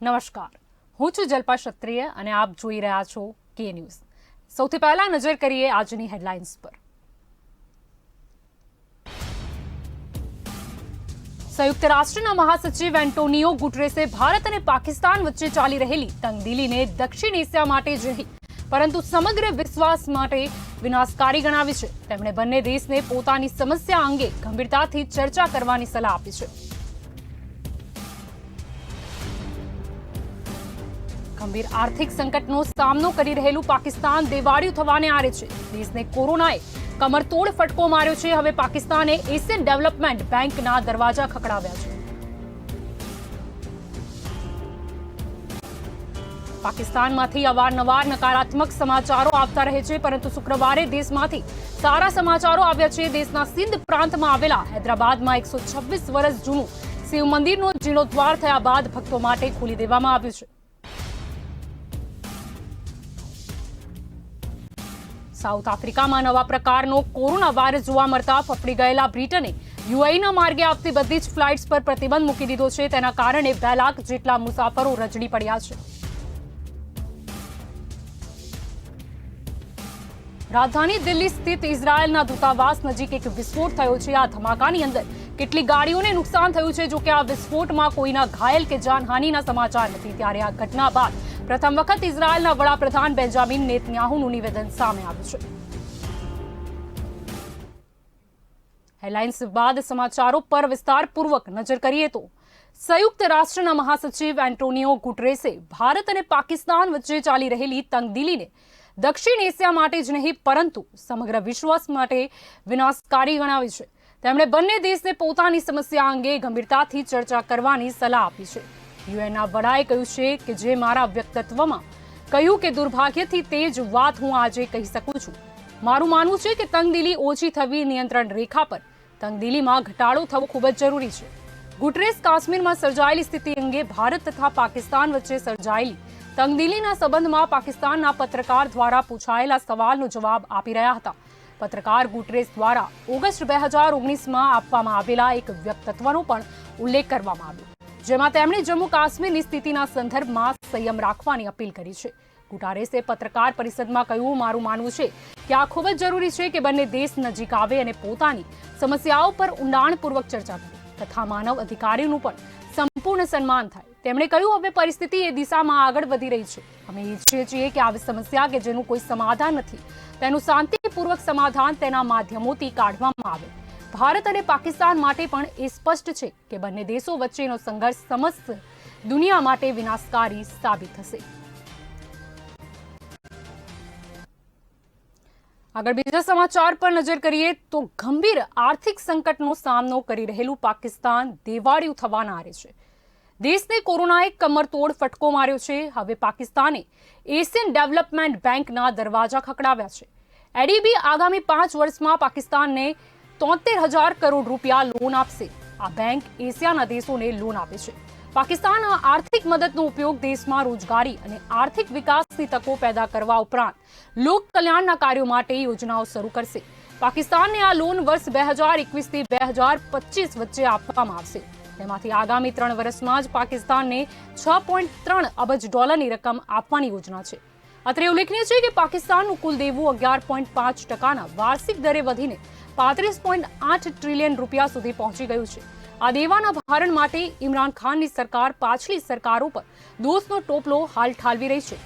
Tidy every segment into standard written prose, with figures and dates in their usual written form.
નમસ્કાર, હું છું જલ્પા ક્ષત્રિય અને આપ જોઈ રહ્યા છો કે ન્યૂઝ। સૌથી પહેલા નજર કરીએ આજની હેડલાઇન્સ પર। સંયુક્ત રાષ્ટ્રના મહાસચિવ એન્ટોનિયો ગુટરેસે ભારત અને પાકિસ્તાન વચ્ચે ચાલી રહેલી તંગદિલીને દક્ષિણ એશિયા માટે જ નહીં પરંતુ સમગ્ર વિશ્વાસ માટે વિનાશકારી ગણાવી છે। તેમણે બંને દેશને પોતાની સમસ્યા અંગે ગંભીરતાથી ચર્ચા કરવાની સલાહ આપી છે। ગંભીર આર્થિક સંકટનો સામનો કરી રહેલું પાકિસ્તાન દેવાળિયું થવાને આરે છે। દેશને કોરોનાએ કમરતોડ ફટકો માર્યો છે। હવે પાકિસ્તાને એશિયન ડેવલપમેન્ટ બેંકના દરવાજા ખખડાવ્યા છે। પાકિસ્તાનમાંથી અવારનવાર નકારાત્મક સમાચારો આવતા રહે છે, પરંતુ શુક્રવારે દેશમાંથી સારા સમાચારો આવ્યા છે। દેશના સિંધ પ્રાંતમાં આવેલા હૈદરાબાદમાં 126 વર્ષ જૂનું શિવ મંદિરનો જીર્ણોદ્ધાર થયા બાદ ભક્તો માટે ખોલી દેવામાં આવ્યું છે। સાઉથ આફ્રિકામાં નવા પ્રકારનો કોરોના વાયરસ જોવા મળતા ફફડી ગયેલા બ્રિટને યુએઈના માર્ગે આવતી બધી જ ફ્લાઇટ્સ પર પ્રતિબંધ મૂકી દીધો છે। તેના કારણે 2 લાખ જેટલા મુસાફરો રજડી પડ્યા છે। રાજધાની દિલ્હી સ્થિત ઇઝરાયેલના દૂતાવાસ નજીક એક વિસ્ફોટ થયો છે। આ ધમાકાની અંદર કેટલી ગાડીઓને નુકસાન થયું છે। જો કે આ વિસ્ફોટમાં કોઈના ઘાયલ કે જાનહાનિના સમાચાર નથી। ત્યારે આ ઘટના બાદ પ્રથમ વખત ઇઝરાયેલના વડાપ્રધાન બેન્જામિન નેતન્યાહુનું નિવેદન સામે આવ્યું છે। હેડલાઇન્સ બાદ સમાચારો પર વિસ્તારપૂર્વક નજર કરીએ તો સંયુક્ત રાષ્ટ્રના મહાસચિવ એન્ટોનિયો ગુટરેસે ભારત અને પાકિસ્તાન વચ્ચે ચાલી રહેલી તંગદિલીને દક્ષિણ એશિયા માટે જ નહીં પરંતુ સમગ્ર વિશ્વ માટે વિનાશકારી ગણાવી છે। તેમણે બંને દેશને પોતાની સમસ્યા અંગે ગંભીરતાથી ચર્ચા કરવાની સલાહ આપી છે। યુએનના વડાએ કહ્યું છે કે જે મારા વ્યક્તિત્વમાં કહ્યું કે દુર્ભાગ્યથી તે જ વાત હું આજે કહી શકું છું। મારું માનવું છે કે તંગદિલી ઓછી થવી, નિયંત્રણ રેખા પર તંગદિલીમાં ઘટાડો થવો ખૂબ જ જરૂરી છે। ગુટરેસ કાશ્મીરમાં સર્જાયેલી સ્થિતિ અંગે ભારત તથા પાકિસ્તાન વચ્ચે સર્જાયેલી તંગદિલીના સંબંધમાં પાકિસ્તાનના પત્રકાર દ્વારા પૂછાયેલા સવાલનો જવાબ આપી રહ્યા હતા। પત્રકાર ગુટરેસ દ્વારા ઓગસ્ટ 2019માં આપવામાં આવેલા એક વ્યક્તિત્વનો પણ ઉલ્લેખ કરવામાં આવ્યો, જેમાં તેમણે જમ્મુ કાશ્મીરની સ્થિતિના સંદર્ભમાં સંયમ રાખવાની અપીલ કરી છે। ગુટરેસે પત્રકાર પરિષદમાં કહ્યું, મારું માનવું છે કે આ ખૂબ જ જરૂરી છે કે બંને દેશ નજીક આવે અને પોતાની સમસ્યાઓ પર ઊંડાણપૂર્વક ચર્ચા કરે તથા માનવ અધિકારીનું પણ સંપૂર્ણ સન્માન થાય। તેમણે કહ્યું, હવે પરિસ્થિતિ એ દિશામાં આગળ વધી રહી છે। અમે ઈચ્છીએ છીએ કે આવી સમસ્યા કે જેનું કોઈ સમાધાન નથી તેનું શાંતિપૂર્વક સમાધાન તેના માધ્યમોથી કાઢવામાં આવે। ભારત અને પાકિસ્તાન માટે પણ એ સ્પષ્ટ છે કે બંને દેશો વચ્ચેનો સંઘર્ષ સમસ્ત દુનિયા માટે વિનાશકારી સાબિત થશે। આગળ બીજા સમાચાર પર નજર કરીએ તો ગંભીર આર્થિક સંકટનો સામનો કરી રહેલું પાકિસ્તાન દેવાળિયું થવાના આરે છે। દેશને કોરોનાએ કમરતોડ ફટકો માર્યો છે। હવે પાકિસ્તાને એશિયન ડેવલપમેન્ટ બેંકના દરવાજા ખખડાવ્યા છે। એડીબી આગામી 5 વર્ષમાં પાકિસ્તાનને 73,000 કરોડ રૂપિયા લોન આપશે। આ બેંક એશિયાના દેશોને લોન આપે છે। પાકિસ્તાન આ આર્થિક મદદનો ઉપયોગ દેશમાં રોજગારી અને આર્થિક વિકાસની તકો પેદા કરવા ઉપરાંત લોક કલ્યાણના કાર્યો માટે યોજનાઓ શરૂ કરશે। પાકિસ્તાનને આ લોન વર્ષ 2021થી 2025 વચ્ચે આપવામાં આવશે। તેમાંથી આગામી 3 વર્ષમાં જ પાકિસ્તાનને $6.3 અબજ ની રકમ આપવાની યોજના છે। અત્રે ઉલ્લેખનીય છે કે પાકિસ્તાનનું કુલ દેવું 11.5% વાર્ષિક દરે વધીને 35.8 ટ્રિલિયન રૂપિયા સુધી પહોંચી ગયું છે। આ દેવાના ભારણ માટે ઇમરાન ખાનની સરકાર પાછલી સરકારો પર દોષનો ટોપલો હાલ ઠાલવી રહી છે।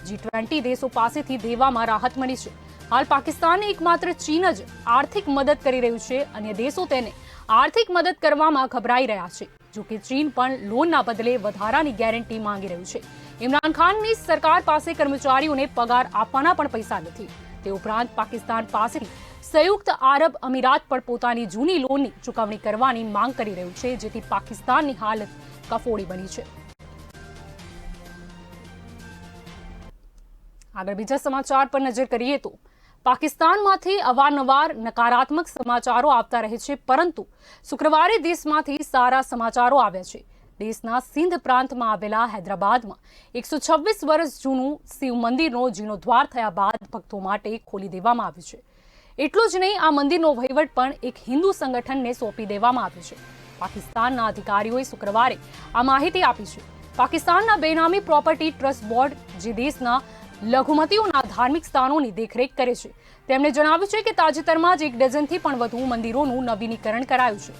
G20 દેશો પાસેથી દેવામાં રાહત મળી છે। હાલ પાકિસ્તાનને એકમાત્ર ચીન જ આર્થિક મદદ કરી રહ્યું છે। અન્ય દેશો તેને આર્થિક મદદ કરવામાં ગભરાઈ રહ્યા છે। જો કે ચીન પણ લોનના બદલે વધારાની ગેરંટી માંગી રહ્યું છે। ઇમરાન ખાનની સરકાર પાસે કર્મચારીઓને પગાર આપવાના પણ પૈસા નથી। તે ઉપરાંત પાકિસ્તાન પાસેથી સંયુક્ત આરબ અમીરાત પણ પોતાની જૂની લોનની ચૂકવણી કરવાની માંગ કરી રહ્યું છે, જેથી પાકિસ્તાનની હાલત કફોડી બની છે। આગળ બીજા સમાચાર પર નજર કરીએ તો પાકિસ્તાનમાંથી અવારનવાર નકારાત્મક સમાચારો આવતા રહે છે, પરંતુ શુક્રવારે દેશમાંથી સારા સમાચારો આવ્યા છે। દેશના સિંધ પ્રાંતમાં આવેલા હૈદરાબાદમાં 126 વર્ષ જૂનું શિવ મંદિરનો જીર્ણોદ્ધાર થયા બાદ ભક્તો માટે ખોલી દેવામાં આવ્યું છે। એટલું જ નહીં, આ મંદિરનો વહીવટ પણ એક હિન્દુ સંગઠનને સોંપી દેવામાં આવ્યો છે। પાકિસ્તાનના અધિકારીઓએ શુક્રવારે આ માહિતી આપી છે। પાકિસ્તાનના બેનામી પ્રોપર્ટી ટ્રસ્ટ બોર્ડ, જે દેશના લઘુમતીઓના ધાર્મિક સ્થાનોની દેખરેખ કરે છે, તેમણે જણાવ્યું છે કે તાજેતરમાં જ 1 ડઝનથી પણ વધુ મંદિરોનું નવીનીકરણ કરાયું છે.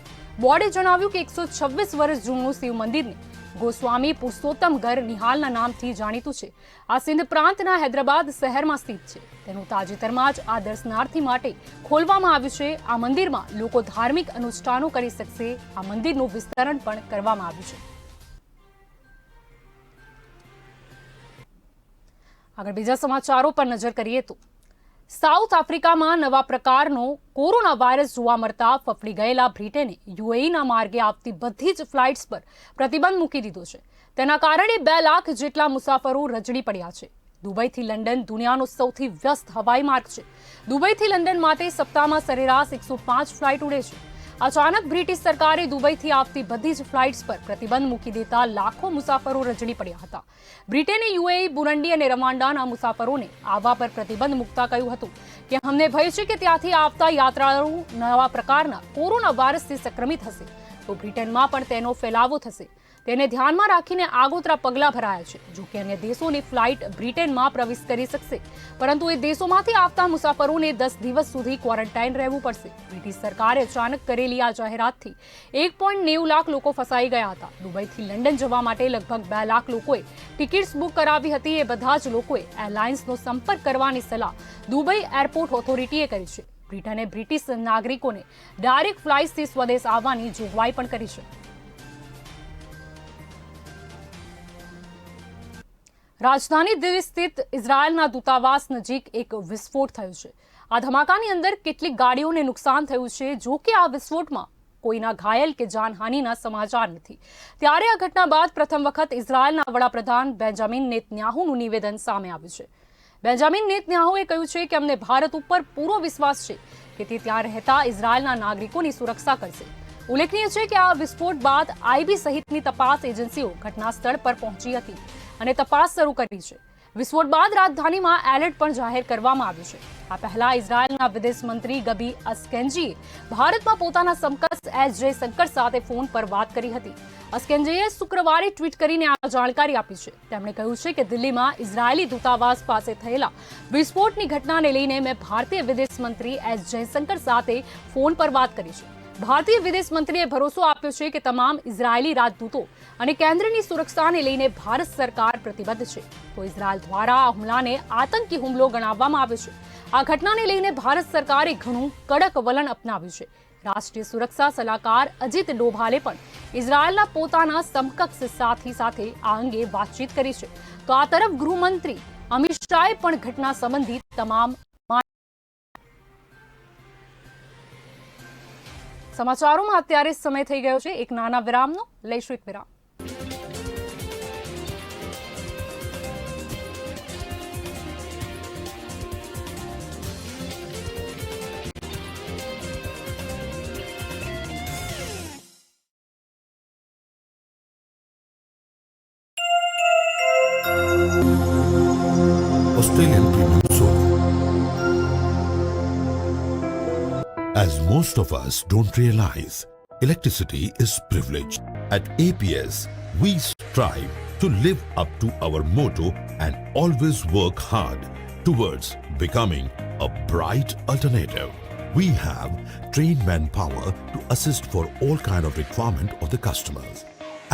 બોર્ડે જણાવ્યું કે 126 વર્ષ જૂનું શિવ મંદિરને ગોસ્વામી પુરુષોત્તમગઢ નિહાલના નામથી જાણીતું છે. આ સિંધ પ્રાંતના હૈદરાબાદ શહેરમાં સ્થિત છે. તેનું તાજેતરમાં જ આ દર્શનાર્થી માટે ખોલવામાં આવ્યું છે. આ મંદિરમાં લોકો ધાર્મિક અનુષ્ઠાનો કરી શકશે. આ મંદિરનું વિસ્તરણ પણ કરવામાં આવ્યું છે. આગળ બીજા સમાચારો પર નજર કરીએ તો સાઉથ આફ્રિકામાં નવા પ્રકારનો કોરોના વાયરસ જોવા મળતા ફફડી ગયેલા બ્રિટને યુએઈના માર્ગે આવતી બધી જ ફ્લાઇટ્સ પર પ્રતિબંધ મૂકી દીધો છે. તેના કારણે 2 લાખ જેટલા મુસાફરો રજડી પડ્યા છે. દુબઈથી લંડન દુનિયાનો સૌથી વ્યસ્ત હવાઈ માર્ગ છે. દુબઈથી લંડન માટે સપ્તાહમાં સરેરાશ 105 ફ્લાઇટ ઉડે છે. અચાનક બ્રિટિશ સરકારે દુબઈથી આવતી બધી જ ફ્લાઇટ્સ પર પ્રતિબંધ મૂકી દેતા લાખો મુસાફરો રજડી પડ્યા હતા. બ્રિટને યુએઈ, બુરંડી અને રવાંડાના મુસાફરોને આવવા પર પ્રતિબંધ મૂકતા કહ્યું હતું કે અમને ભય છે કે ત્યાંથી આવતા યાત્રાળુ નવા પ્રકારના કોરોના વાયરસથી સંક્રમિત હશે તો બ્રિટનમાં પણ તેનો ફેલાવો થશે. તેને ધ્યાનમાં રાખીને આગોતરા પગલાં ભરાયા છે. જો કે અન્ય દેશોની ફ્લાઇટ બ્રિટનમાં પ્રવેશ કરી શકશે, પરંતુ એ દેશોમાંથી આવતા મુસાફરોને 10 દિવસ સુધી ક્વોરન્ટાઇન રહેવું પડશે. બ્રિટિશ સરકારે અચાનક કરેલી આ જાહેરાતથી 1.90 લાખ લોકો ફસાઈ ગયા હતા. દુબઈથી લંડન જવા માટે લગભગ 2 લાખ લોકોએ ટિકિટ્સ બુક કરાવી હતી. એ બધા જ લોકોએ એરલાઇન્સનો સંપર્ક કરવાની સલાહ દુબઈ એરપોર્ટ ઓથોરિટીએ કરી છે. બ્રિટને બ્રિટિશ નાગરિકોને ડાયરેક્ટ ફ્લાઇટથી સ્વદેશ આવવાની જોગવાઈ પણ કરી છે. રાજધાની દિલ્હી સ્થિત ઇઝરાયલના દૂતાવાસ નજીક એક વિસ્ફોટ થયો છે. આ ધમાકાની અંદર કેટલીક ગાડીઓને નુકસાન થયું છે. જો કે આ વિસ્ફોટમાં કોઈના ઘાયલ કે જાનહાનિના સમાચાર નથી. ત્યારે આ ઘટના બાદ પ્રથમ વખત ઇઝરાયલના વડાપ્રધાન બેન્જામિન નેતન્યાહુનું નિવેદન સામે આવ્યું છે. બેન્જામિન નેતન્યાહુએ કહ્યું છે કે અમને ભારત ઉપર પૂરો વિશ્વાસ છે કે તે ત્યાં રહેતા ઇઝરાયલના નાગરિકોની સુરક્ષા કરશે. ઉલ્લેખનીય છે કે આ વિસ્ફોટ બાદ આઈબી સહિતની તપાસ એજન્સીઓ ઘટના સ્થળ પર પહોંચી હતી અને તપાસ શરૂ કરી છે. વિસ્ફોટ બાદ રાજધાનીમાં એલર્ટ પણ જાહેર કરવામાં આવ્યું છે. આ પહેલા ઇઝરાયલના વિદેશ મંત્રી ગબી અસ્કેન્જીએ ભારતમાં પોતાના સમકક્ષ એસ જયશંકર સાથે ફોન પર વાત કરી હતી. અસ્કેન્જીએ શુક્રવારે ટ્વીટ કરીને આ જાણકારી આપી છે. તેમણે કહ્યું છે કે દિલ્હીમાં ઇઝરાયેલી દૂતાવાસ પાસે થયેલા વિસ્ફોટની ઘટનાને લઈને મેં ભારતીય વિદેશ મંત્રી એસ જયશંકર સાથે ફોન પર વાત કરી છે. ભારતીય વિદેશ મંત્રીએ ભરોસો આપ્યો છે કે તમામ ઇઝરાયેલી રાજદૂતો અને કેન્દ્રની સુરક્ષાને લઈને ભારત સરકાર પ્રતિબદ્ધ છે. તો ઇઝરાયલ દ્વારા આ હુમલાને આતંકી હુમલો ગણાવવામાં આવ્યો છે. આ ઘટનાને લઈને ભારત સરકારે ઘણું કડક વલણ અપનાવ્યું છે. રાષ્ટ્રીય સુરક્ષા સલાહકાર અજીત ડોભાલે પણ ઇઝરાયલના પોતાના સમકક્ષ સાથી સાથે આ અંગે વાતચીત કરી છે. તો આ તરફ ગૃહમંત્રી અમિત શાહે પણ ઘટના સંબંધિત તમામ સમાચારોમાં અત્યારે સમય થઈ ગયો છે એક નાના વિરામનો. લઈશું એક વિરામ. Australian Premium Soap. As most of us don't realize, electricity is privilege. At APS, we strive to live up to our motto and always work hard towards becoming a bright alternative. We have trained manpower to assist for all kind of requirement of the customers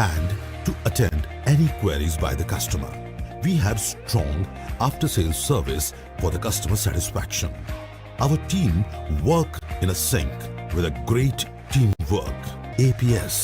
and to attend any queries by the customer. We have strong after-sales service for the customer satisfaction. Our team work in a sync with a great teamwork. APS.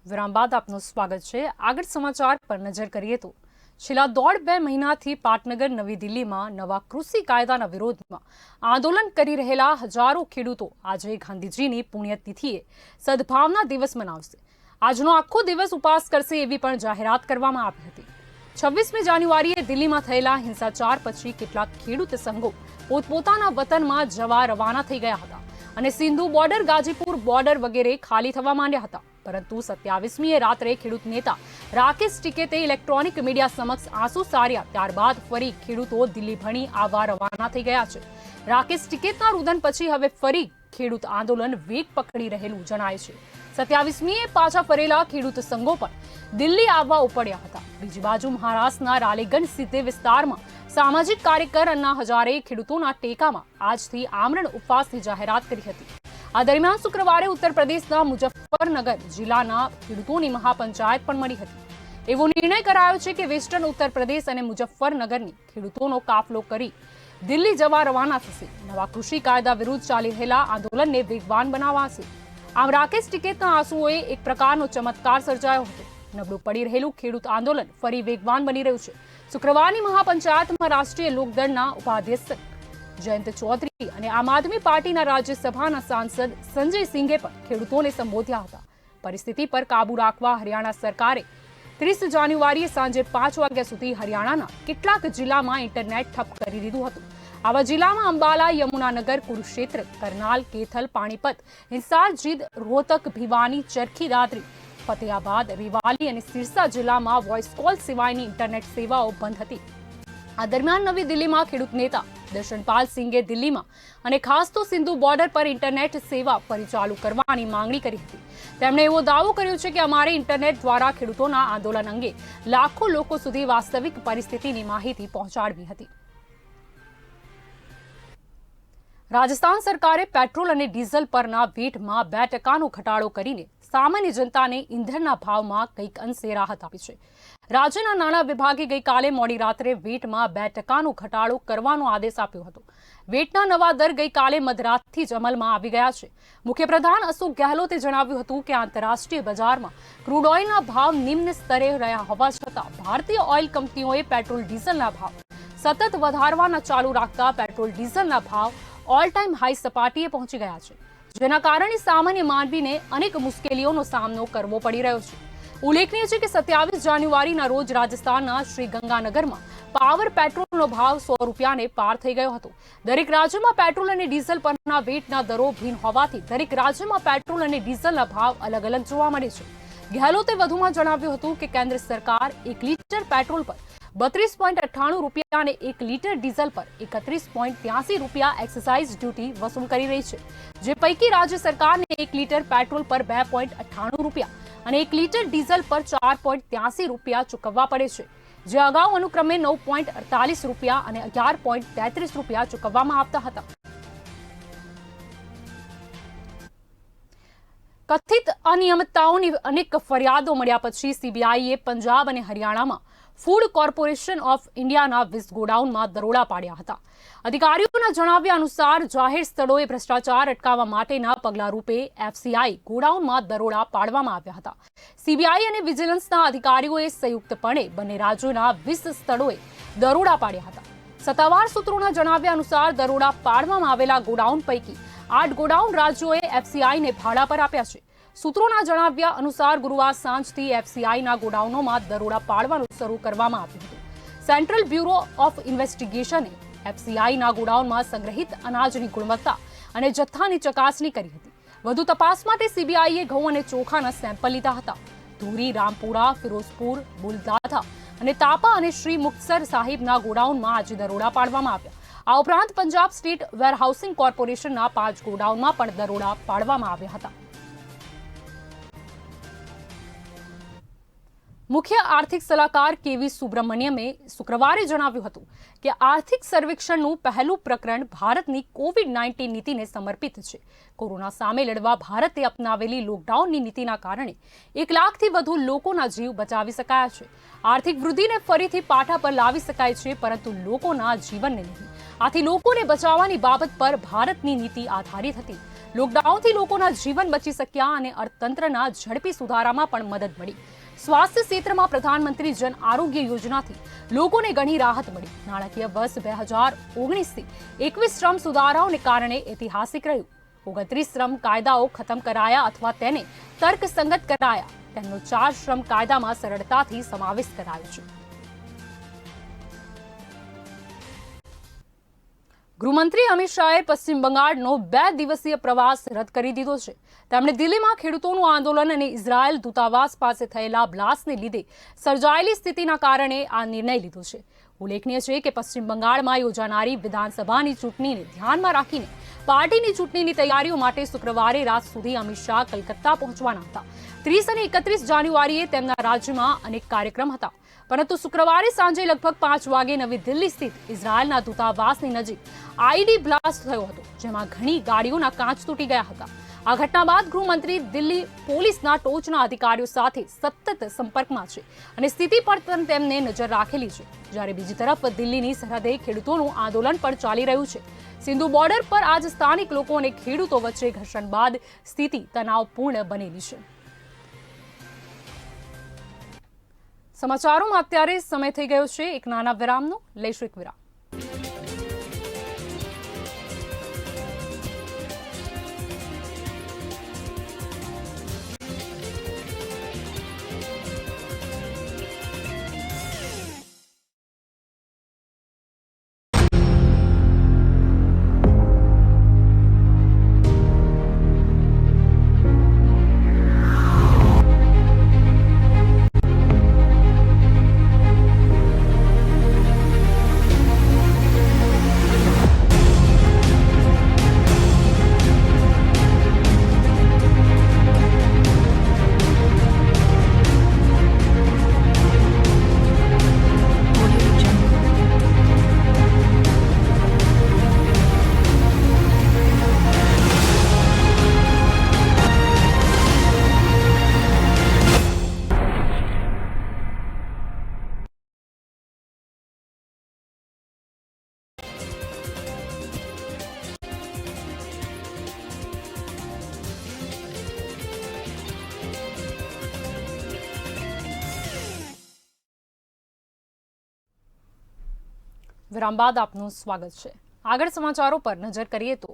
વિરામ બાદ આપનું સ્વાગત છે. આગળ સમાચાર પર નજર કરીએ તો છેલ્લા 1.5-2 મહિનાથી પાટનગર નવી દિલ્હીમાં નવા કૃષિ કાયદાના વિરોધમાં આંદોલન કરી રહેલા હજારો ખેડૂતો આજે ગાંધીજીની પુણ્યતિથિએ સદભાવના દિવસ મનાવશે. આજનો આખો દિવસ ઉપવાસ કરશે એવી પણ જાહેરાત કરવામાં આવી હતી. 26મી જાન્યુઆરીએ દિલ્હીમાં થયેલા હિંસાચાર પછી કેટલાક ખેડૂત સંઘો પોતપોતાના વતનમાં જવા રવાના થઈ ગયા હતા. અને સિંધુ બોર્ડર, ગાજીપુર બોર્ડર વગેરે ખાલી થવા માંડ્યા હતા. પરંતુ 27મીએ રાત્રે ખેડૂત નેતા રાકેશ ટિકૈતે ઇલેક્ટ્રોનિક મીડિયા સમક્ષ આંસુ સાર્યા. ત્યારબાદ ફરી ખેડૂતો દિલ્હી ભણી આવવા રવાના થઈ ગયા છે. રાકેશ ટિકૈતના રુદન પછી હવે ફરી ખેડૂત આંદોલન વેગ પકડી રહેલું જણાય છે. 27મીએ પાછા ફરેલા ખેડૂત સંઘો પણ દિલ્હી આવવા ઉપડ્યા હતા. બીજી બાજુ મહારાષ્ટ્રના રાલેગંજ સીધે વિસ્તારમાં સામાજિક કાર્યકર અન્ના હજારે ખેડૂતોના ટેકામાં આજથી આમરણ ઉપવાસની જાહેરાત કરી હતી. આ દરમિયાન શુક્રવારે ઉત્તર પ્રદેશના મુઝફ્ફરનગર જિલ્લાના ખેડૂતોની મહાપંચાયત પણ મળી હતી. એવો નિર્ણય કરાયો છે કે વેસ્ટર્ન ઉત્તર પ્રદેશ અને મુઝફ્ફરનગરની ખેડૂતોનો કાફલો કરી દિલ્હી જવા રવાના થશે. નવા કૃષિ કાયદા વિરુદ્ધ ચાલી રહેલા આંદોલનને વેગવાન બનાવાશે. આમ રાકેશ ટિકૈતના આંસુઓએ એક પ્રકારનો ચમત્કાર સર્જાયો હતો. નબળું પડી રહેલું ખેડૂત આંદોલન ફરી વેગવાન બની રહ્યું છે. શુક્રવારની મહાપંચાયતમાં રાષ્ટ્રીય લોકદળના ઉપાધ્યક્ષ જયંત ચૌધરી અને આમ આદમી પાર્ટીના રાજ્યસભાના સાંસદ સંજય સિંઘે પણ ખેડૂતોને સંબોધ્યા હતા. પરિસ્થિતિ પર કાબુ રાખવા હરિયાણા સરકારે 30 જાન્યુઆરીએ સાંજે 5 વાગ્યા સુધી હરિયાણાના કેટલાક જિલ્લામાં ઇન્ટરનેટ ઠપ કરી દીધું હતું. આવા જિલ્લામાં અંબાલા, યમુનાનગર, કુરુક્ષેત્ર, કરનાલ, કેથલ, પાણીપત, હિસાર, જીંદ, રોહતક, ભિવાની, ચરખી દાદરી, ફતેહાબાદ, રેવાલી અને સિરસા જિલ્લામાં વોઇસ કોલ સિવાયની ઇન્ટરનેટ સેવાઓ બંધ હતી. આ દરમિયાન નવી દિલ્હીમાં ખેડૂત નેતા દર્શનપાલ સિંઘે દિલ્હીમાં અને ખાસ તો સિંધુ બોર્ડર પર ઇન્ટરનેટ સેવા ફરી ચાલુ કરવાની માંગણી કરી હતી. તેમણે એવો દાવો કર્યો છે કે અમારે ઇન્ટરનેટ દ્વારા ખેડૂતોના આંદોલન અંગે લાખો લોકો સુધી વાસ્તવિક પરિસ્થિતિની માહિતી પહોંચાડવી હતી. રાજસ્થાન સરકારે પેટ્રોલ અને ડીઝલ પરના વેટમાં 2% ઘટાડો કરીને સામાન્ય જનતાને ઇંધણના ભાવમાં કંઈક અંશે રાહત આપી છે. રાજ્યના નાણાં વિભાગે ગઈકાલે મોડી રાત્રે વેટમાં 2% ઘટાડો કરવાનો આદેશ આપ્યો હતો. વેટના નવા દર ગઈકાલે મધરાતથી જ અમલમાં આવી ગયા છે. મુખ્યપ્રધાન અશોક ગેહલોતે જણાવ્યું હતું કે આંતરરાષ્ટ્રીય બજારમાં ક્રૂડ ઓઇલના ભાવ નિમ્ન સ્તરે રહ્યા હોવા છતાં ભારતીય ઓઇલ કંપનીઓએ પેટ્રોલ ડીઝલના ભાવ સતત વધારવાના ચાલુ રાખતા પેટ્રોલ ડીઝલના ભાવ ઓલ ટાઈમ હાઈ સપાટીએ પહોંચી ગયા છે, જેના કારણે સામાન્ય માનવીને અનેક મુશ્કેલીઓનો સામનો કરવો પડી રહ્યો છે. ઉલ્લેખનીય છે કે 27 જાન્યુઆરીના રોજ રાજસ્થાનના શ્રી ગંગાનગરમાં પાવર પેટ્રોલનો ભાવ 100 રૂપિયાને પાર થઈ ગયો હતો. દરેક રાજ્યમાં પેટ્રોલ અને ડીઝલ પરના વેટના દરો ભિન્ન હોવાથી દરેક રાજ્યમાં પેટ્રોલ અને ડીઝલના ભાવ અલગ અલગ જોવા મળે છે. ગેહલોતે વધુમાં જણાવ્યું હતું કે કેન્દ્ર સરકાર 1 લીટર પેટ્રોલ પર 32.98 રૂપિયા અને 1 લીટર ડીઝલ પર 31.83 રૂપિયા એક્સાઇઝ ડ્યુટી વસૂલ કરી રહી છે, જે પૈકી રાજ્ય સરકારને 1 લીટર પેટ્રોલ પર 2.98 રૂપિયા અને 1 લીટર ડીઝલ પર 4.83 રૂપિયા ચૂકવવા પડે છે, જે અગાઉ અનુક્રમે 9.48 રૂપિયા અને 11.33 રૂપિયા ચૂકવવામાં આવતા હતા. કથિત અનિયમિતતાઓની અનેક ફરિયાદો મળ્યા પછી સીબીઆઈએ પંજાબ અને હરિયાણામાં ફૂડ કોર્પોરેશન ઓફ ઇન્ડિયાના 20 ગોડાઉનમાં દરોડા પાડ્યા હતા. અધિકારીઓના જણાવ્યા અનુસાર જાહેર સ્થળોએ ભ્રષ્ટાચાર અટકાવવા માટેના પગલા રૂપે એફસીઆઈ ગોડાઉનમાં દરોડા પાડવામાં આવ્યા હતા. સીબીઆઈ અને વિજિલન્સના અધિકારીઓએ સંયુક્તપણે બંને રાજ્યોના 20 સ્થળોએ દરોડા પાડ્યા હતા. સત્તાવાર સૂત્રોના જણાવ્યા અનુસાર દરોડા પાડવામાં આવેલા ગોડાઉન પૈકી 8 ગોડાઉન રાજ્યોએ એફસીઆઈને ભાડા પર આપ્યા છે. સૂત્રોના જણાવ્યા અનુસાર ગુરુવાર સાંજથી એફસીઆઈના ગોડાઉનોમાં દરોડા પાડવાનું શરૂ કરવામાં આવ્યું હતું. સેન્ટ્રલ બ્યુરો ઓફ ઇન્વેસ્ટિગેશને એફસીઆઈના ગોડાઉનમાં સંગ્રહિત અનાજની ગુણવત્તા અને જથ્થાની ચકાસણી કરી હતી. વધુ તપાસ માટે સીબીઆઈએ ઘઉં અને ચોખાના સેમ્પલ લીધા હતા. ધુરી, રામપુરા, ફિરોઝપુર, બુલદાધા અને તાપા અને શ્રી મુક્તસર સાહિબના ગોડાઉનમાં આજે દરોડા પાડવામાં આવ્યા. આ ઉપરાંત પંજાબ સ્ટેટ વેરહાઉસિંગ કોર્પોરેશનના 5 ગોડાઉનમાં પણ દરોડા પાડવામાં આવ્યા હતા. મુખ્ય આર્થિક સલાહકાર કેવી સુબ્રમણ્યમે શુક્રવારે જણાવ્યું હતું કે આર્થિક સર્વેક્ષણનું પહેલું પ્રકરણ ભારતની કોવિડ-19 નીતિને સમર્પિત છે. કોરોના સામે લડવા ભારતે અપનાવેલી લોકડાઉનની નીતિના કારણે 1 લાખથી વધુ લોકોના જીવ બચાવી શકાયા છે. આર્થિક વૃદ્ધિને ફરીથી પાટા પર લાવી શકાય છે, પરંતુ લોકોના જીવનને નહીં. આથી લોકોને બચાવવાની બાબત પર ભારતની નીતિ આધારિત હતી. લોકડાઉનથી લોકોના જીવન બચી શક્યા અને અર્થતંત્રના ઝડપી સુધારામાં પણ મદદ મળી. સ્વાસ્થ્ય ક્ષેત્રમાં પ્રધાનમંત્રી જન આરોગ્ય યોજનાથી લોકોને ઘણી રાહત મળી. નાણાકીય વર્ષ 2019થી 21 શ્રમ સુધારાઓને કારણે ઐતિહાસિક રહ્યું. 29 શ્રમ કાયદાઓ ખતમ કરાયા અથવા તેને તર્કસંગત કરાયા. તેમનો 4 શ્રમ કાયદામાં સરળતાથી સમાવેશ કરાયો છે. ગૃહમંત્રી અમિત શાહે પશ્ચિમ બંગાળનો 2 દિવસીય પ્રવાસ રદ કરી દીધો છે. તેમણે દિલ્હીમાં ખેડૂતોનું આંદોલન અને ઇઝરાયલ દૂતાવાસ પાસે થયેલા બ્લાસ્ટને લીધે સર્જાયેલી સ્થિતિના કારણે આ નિર્ણય લીધો છે. ઉલ્લેખનીય છે કે પશ્ચિમ બંગાળમાં યોજાનારી વિધાનસભાની ચૂંટણીને ધ્યાનમાં રાખીને પાર્ટીની ચૂંટણીની તૈયારીઓ માટે શુક્રવારે રાત સુધી અમિત શાહ કલકત્તા પહોંચવાના હતા. 30 અને 31 જાન્યુઆરીએ તેમના રાજ્યમાં અનેક કાર્યક્રમ હતા, પરંતુ શુક્રવારે સાંજે લગભગ 5 વાગે નવી દિલ્હી સ્થિત ઇઝરાયલના દૂતાવાસની નજીક આઈડી બ્લાસ્ટ થયો હતો, જેમાં ઘણી ગાડીઓના કાચ તૂટી ગયા હતા. આ ઘટના બાદ ગૃહમંત્રી દિલ્હી પોલીસના ટોચના અધિકારીઓ સાથે સતત સંપર્કમાં છે અને સ્થિતિ પર તેમને નજર રાખેલી છે. જ્યારે બીજી તરફ દિલ્હીની સરહદે ખેડૂતોનું આંદોલન પણ ચાલી રહ્યું છે. સિંધુ બોર્ડર પર આજ સ્થાનિક લોકો અને ખેડૂતો વચ્ચે ઘર્ષણ બાદ સ્થિતિ તણાવપૂર્ણ બનેલી છે. સમાચારોમાં અત્યારે સમય થઈ ગયો છે એક નાના વિરામનો. લઈશું એક વિરામ. વિરામ બાદ આપનું સ્વાગત છે. આગળ સમાચારો પર નજર કરીએ તો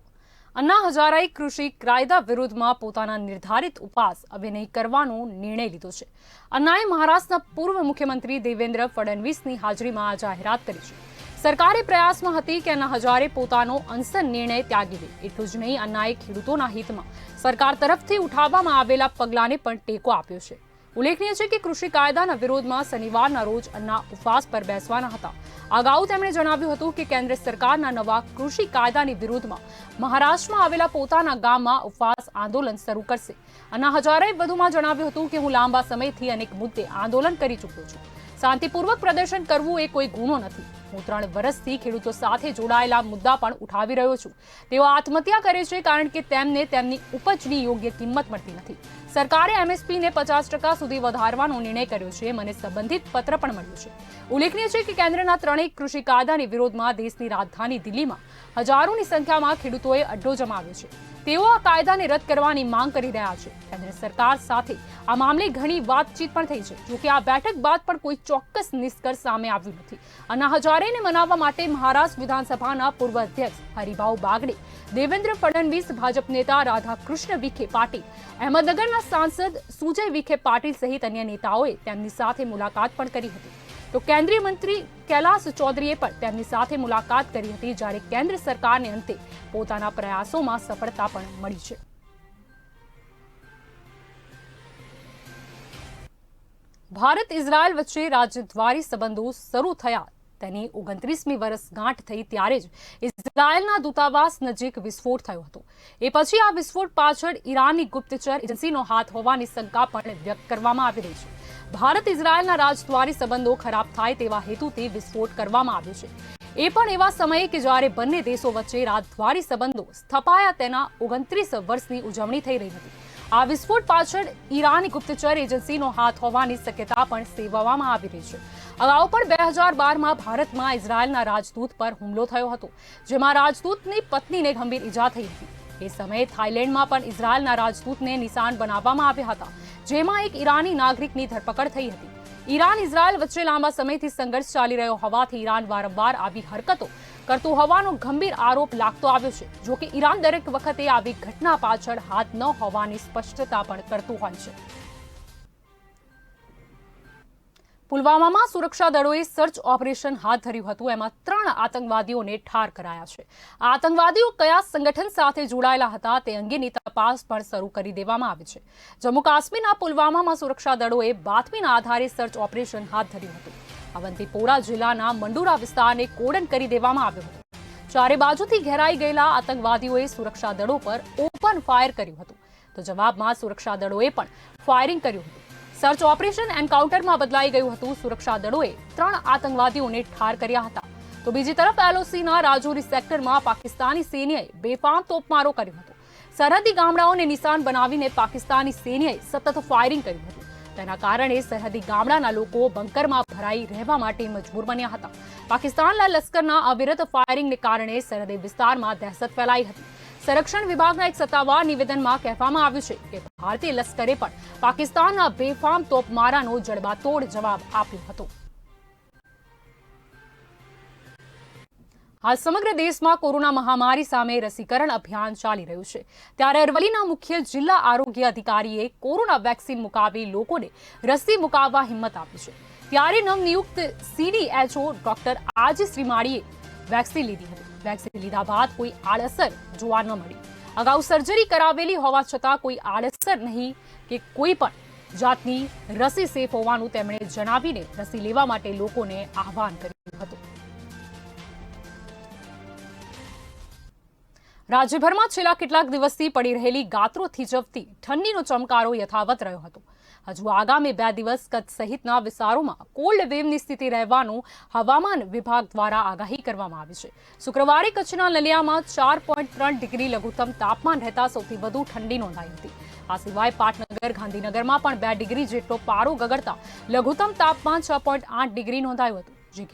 અન્ના હજારાએ કૃષિ કાયદા વિરુદ્ધમાં પોતાના નિર્ધારિત ઉપવાસ હવે નહીં કરવાનો નિર્ણય લીધો છે. અન્નાએ મહારાષ્ટ્રના પૂર્વ મુખ્યમંત્રી દેવેન્દ્ર ફડણવીસની હાજરીમાં આ જાહેરાત કરી છે. સરકારે પ્રયાસમાં હતી કે અન્ના હજારે પોતાનો અનશન નિર્ણય ત્યાગી દે. એટલું જ નહીં, અન્નાએ ખેડૂતોના હિતમાં સરકાર તરફથી ઉઠાવવામાં આવેલા પગલાંને પણ ટેકો આપ્યો છે. ઉલ્લેખનીય છે કે કૃષિ કાયદાના વિરોધમાં શનિવારના રોજ અન્ના ઉપવાસ પર બેસવાના હતા. અગાઉ તેમણે જણાવ્યું હતું કે કેન્દ્ર સરકારના નવા કૃષિ કાયદાની વિરુદ્ધમાં મહારાષ્ટ્રમાં આવેલા પોતાના ગામમાં ઉપવાસ આંદોલન શરૂ કરશે. અન્ના હજારેએ વધુમાં જણાવ્યું હતું કે હું લાંબા સમયથી અનેક મુદ્દે આંદોલન કરી ચૂક્યો છું. શાંતિપૂર્વક પ્રદર્શન કરવું એ કોઈ ગુનો નથી. હું 3 વર્ષથી ખેડૂતો સાથે જોડાયેલા મુદ્દા પણ ઉઠાવી રહ્યો છું. તેઓ આત્મહત્યા કરે છે કારણ કે તેમને તેમની ઉપજની યોગ્ય કિંમત મળતી નથી. સરકારે એમએસપીને 50% સુધી વધારવાનો નિર્ણય કર્યો છે. મને સંબંધિત પત્ર પણ મળ્યું છે. ઉલ્લેખનીય છે કે કેન્દ્રના 3 કૃષિ કાયદાની વિરોધમાં દેશની રાજધાની દિલ્હીમાં હજારોની સંખ્યામાં ખેડૂતોએ અડ્ડો જમાવ્યો છે. તેઓ આ કાયદાને રદ કરવાની માંગ કરી રહ્યા છે. કેન્દ્ર સરકાર સાથે આ મામલે ઘણી વાતચીત પણ થઈ છે. જોકે આ બેઠક બાદ પણ કોઈ ચોક્કસ નિષ્કર્ષ સામે આવ્યું નથી. અન્ના હજારેને મનાવવા માટે મહારાષ્ટ્ર વિધાનસભાના પૂર્વ અધ્યક્ષ હરિભાઉ બાગડે, દેવેન્દ્ર ફડણવીસ, ભાજપ નેતા રાધાકૃષ્ણ વિખે પાટીલ, અહેમદનગરના સાંસદ સુજય વિખે પાટીલ સહિત અન્ય નેતાઓએ તેમની સાથે મુલાકાત પણ કરી હતી. તો કેન્દ્રીય મંત્રી કૈલાશ ચૌધરીએ પણ તેમની સાથે મુલાકાત કરી હતી. જ્યારે કેન્દ્ર સરકારને અંતે પોતાના પ્રયાસોમાં સફળતા પણ મળી છે. ભારત ઇઝરાયલ વચ્ચે રાજદ્વારી સંબંધો શરૂ થયા તેની 29મી વર્ષગાંઠ થઈ ત્યારે જ ઇઝરાયલના દૂતાવાસ નજીક વિસ્ફોટ થયો હતો. એ પછી આ વિસ્ફોટ પાછળ ઈરાનની ગુપ્તચર એજન્સીનો હાથ હોવાની શંકા પણ વ્યક્ત કરવામાં આવી રહી છે. ભારત ઇઝરાયલના રાજદ્વારી સંબંધો ખરાબ થાય તેવા હેતુથી વિસ્ફોટ કરવામાં આવ્યો છે. એ પણ એવા સમયે કે જ્યારે બંને દેશો વચ્ચે રાજદ્વારી સંબંધો સ્થપાયા તેના 29 વર્ષની ઉજવણી થઈ રહી હતી. આ વિસ્ફોટ પાછળ ઈરાની ગુપ્તચર એજન્સીનો હાથ હોવાની શક્યતા પણ સેવવામાં આવી રહી છે. અગાઉ પણ 2012માં ભારતમાં ઇઝરાયલના રાજદૂત પર હુમલો થયો હતો, જેમાં રાજદૂતની પત્નીને ગંભીર ઈજા થઈ હતી. એ સમયે થાઈલેન્ડમાં પણ ઇઝરાયલના રાજદૂતને નિશાન બનાવવામાં આવ્યા હતા, જેમાં એક ઈરાની નાગરિકની ધરપકડ થઈ હતી. ઈરાન ઇઝરાયલ વચ્ચે લાંબા સમયથી સંઘર્ષ ચાલી રહ્યો હોવાથી ઈરાન વારંવાર આવી હરકતો કરતું હોવાનો ગંભીર આરોપ લાગતો આવ્યો છે. જો કે ઈરાન દરેક વખતે આવી ઘટના પાછળ હાથ ન હોવાની સ્પષ્ટતા પણ કરતું હોય છે. પુલવામામાં સુરક્ષા દળોએ સર્ચ ઓપરેશન હાથ ધર્યું હતું. એમાં 3 આતંકવાદીઓને ઠાર કરાયા છે. આ આતંકવાદીઓ કયા સંગઠન સાથે જોડાયેલા હતા તે અંગેની તપાસ પણ શરૂ કરી દેવામાં આવી છે. જમ્મુ કાશ્મીરના પુલવામામાં સુરક્ષા દળોએ બાતમીના આધારે સર્ચ ઓપરેશન હાથ ધર્યું હતું. અવંતીપોરા જિલ્લાના મંડુરા વિસ્તારને કોર્ડન કરી દેવામાં આવ્યો હતો. ચારે બાજુથી ઘેરાઈ ગયેલા આતંકવાદીઓએ સુરક્ષા દળો પર ઓપન ફાયર કર્યું હતું. તો જવાબમાં સુરક્ષા દળોએ પણ ફાયરિંગ કર્યું હતું. સર્ચ ઓપરેશન એન્કાઉન્ટરમાં બદલાઈ ગયું હતું. સુરક્ષા દળોએ 3 આતંકવાદીઓને ઠાર કર્યા હતા. તો બીજી તરફ એલઓસીના રાજૌરી સેક્ટરમાં પાકિસ્તાની સૈન્યએ બેફામ તોપમારો કર્યો હતો. સરહદી ગામડાઓને નિશાન બનાવીને પાકિસ્તાની સૈન્યએ સતત ફાયરિંગ કર્યું હતું. તેના કારણે સરહદી ગામડાના લોકો બંકરમાં ભરાઈ રહેવા માટે મજબૂર બન્યા હતા. પાકિસ્તાનના લશ્કરના અવિરત ફાયરિંગને કારણે સરહદી વિસ્તારમાં દહેશત ફેલાઈ હતી. સંરક્ષણ વિભાગના એક સત્તાવાર નિવેદનમાં કહેવામાં આવ્યું છે કે ભારતીય લશ્કરે પણ પાકિસ્તાનના બેફામ તોપમારાનો જડબાતોડ જવાબ આપ્યો હતો. હાલ સમગ્ર દેશમાં કોરોના મહામારી સામે રસીકરણ અભિયાન ચાલી રહ્યું છે. ત્યારે અરવલ્લીના મુખ્ય જિલ્લા આરોગ્ય અધિકારીએ કોરોના વેક્સિન મુકાવી લોકોને રસી મુકાવવા હિંમત આપી છે. ત્યારે નવનિયુક્ત CDHO ડોક્ટર આજી શ્રીમાળીએ વેક્સિન લીધી હતી. વેક્સિન લીધા બાદ કોઈ આડઅસર જોવા ન મળી. અગાઉ સર્જરી કરાવેલી હોવા છતાં કોઈ આડઅસર નહીં કે કોઈ પણ જાતની રસી સેફ હોવાનું તેમણે જણાવીને રસી લેવા માટે લોકોને આહવાન કર્યું હતું. રાજ્યભરમાં છેલ્લા કેટલાક દિવસથી પડી રહેલી ગાત્રો થીજવતી ઠંડીનો ચમકારો યથાવત રહ્યો હતો. હજુ આગામી 2 દિવસ કચ્છ સહિતના વિસ્તારોમાં કોલ્ડ વેવની સ્થિતિ રહેવાનું હવામાન વિભાગ દ્વારા આગાહી કરવામાં આવી છે. શુક્રવારે કચ્છના નલિયામાં 4.3 ડિગ્રી લઘુત્તમ તાપમાન રહેતા સૌથી વધુ ઠંડી નોંધાઈ હતી. આ સિવાય પાટનગર, ગાંધીનગરમાં પણ 2 ડિગ્રી જેટલો પારો ગગડતા લઘુત્તમ તાપમાન 6.8 ડિગ્રી નોંધાયું હતું. જે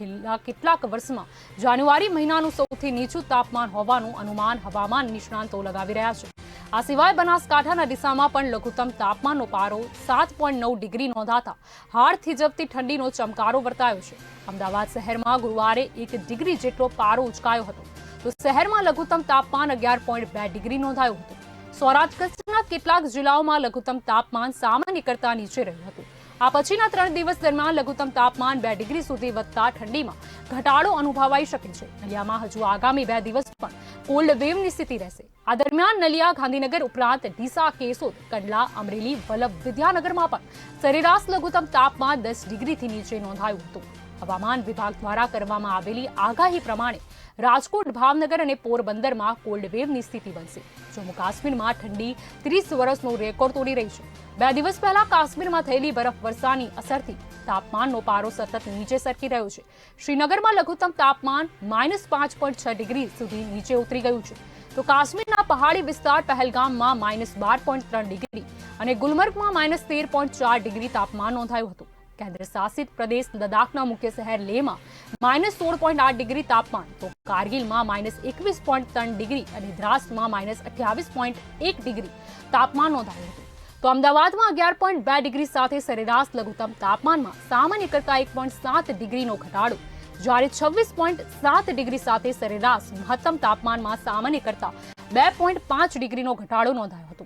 કેટલાક વર્ષમાં જાન્યુઆરી મહિનાનું સૌથી નીચું તાપમાન હોવાનું અનુમાન હવામાન નિષ્ણાંતો લગાવી રહ્યા છે. આ સિવાય બનાસકાંઠાના ડીસામાં પણ લઘુત્તમ તાપમાનનો પારો 7.9 ડિગ્રી નોંધાતા હાડ થીજવતી ઠંડીનો ચમકારો વર્તાયો છે. અમદાવાદ શહેરમાં ગુરુવારે 1 ડિગ્રી જેટલો પારો ઉંચકાયો હતો. તો શહેરમાં લઘુત્તમ તાપમાન 11.2 ડિગ્રી નોંધાયું હતું. સૌરાષ્ટ્ર કચ્છના કેટલાક જિલ્લાઓમાં લઘુત્તમ તાપમાન સામાન્ય કરતા નીચે રહ્યું હતું. આ પછીના 3 દિવસ દરમિયાન લઘુત્તમ તાપમાન 2 ડિગ્રી સુધી વધતા ઠંડીમાં ઘટાડો અનુભવાઈ શકે છે. નલિયામાં હજુ આગામી 2 દિવસ પણ કોલ્ડ વેવની સ્થિતિ રહેશે. આ દરમિયાન નલિયા, ગાંધીનગર ઉપરાંત ડીસા, કેશોદ, કંડલા, અમરેલી, વલભ, વિદ્યાનગરમાં પણ સરેરાશ લઘુત્તમ તાપમાન 10 ડિગ્રીથી નીચે નોંધાયું હતું. હવામાન વિભાગ દ્વારા કરવામાં આવેલી આગાહી પ્રમાણે રાજકોટ, ભાવનગર અને પોરબંદરમાં કોલ્ડ વેવની સ્થિતિ બનશે. જમ્મુ કાશ્મીરમાં ઠંડી 30 વર્ષનો રેકોર્ડ તોડી રહી છે. 2 દિવસ પહેલા કાશ્મીરમાં થયેલી બરફવર્ષાની અસરથી તાપમાનનો પારો સતત નીચે સરકી રહ્યો છે. શ્રીનગરમાં લઘુત્તમ તાપમાન -5.6 ડિગ્રી સુધી નીચે ઉતરી ગયું છે. તો કાશ્મીરના પહાડી વિસ્તાર પહેલગામમાં -12.3 ડિગ્રી અને ગુલમર્ગમાં -13.4 ડિગ્રી તાપમાન નોંધાયું હતું. કેન્દ્ર શાસિત પ્રદેશ લદ્દાખના મુખ્ય શહેર લેહમાં -16.8 ડિગ્રી તાપમાન, તો કારગિલમાં -21.3 ડિગ્રી અને દ્રાસમાં -28.1 ડિગ્રી તાપમાન નોંધાયું હતું. તો અમદાવાદમાં 11.2 ડિગ્રી સાથે સરેરાશ લઘુત્તમ તાપમાનમાં સામાન્ય કરતા 1.7 ડિગ્રીનો ઘટાડો, જ્યારે 26.7 ડિગ્રી સાથે સરેરાશ મહત્તમ તાપમાનમાં સામાન્ય કરતા 2.5 ડિગ્રીનો ઘટાડો નોંધાયો હતો.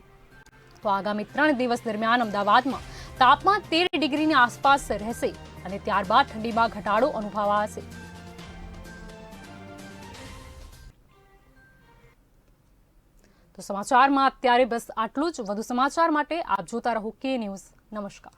તો આગામી 3 દિવસ દરમિયાન અમદાવાદમાં તાપમાન 13 ડિગ્રીની આસપાસ રહેશે અને ત્યારબાદ ઠંડીમાં ઘટાડો અનુભવાશે. તો સમાચારમાં અત્યારે બસ આટલું જ. વધુ સમાચાર માટે આપ જોતા રહો કે ન્યૂઝ. નમસ્કાર.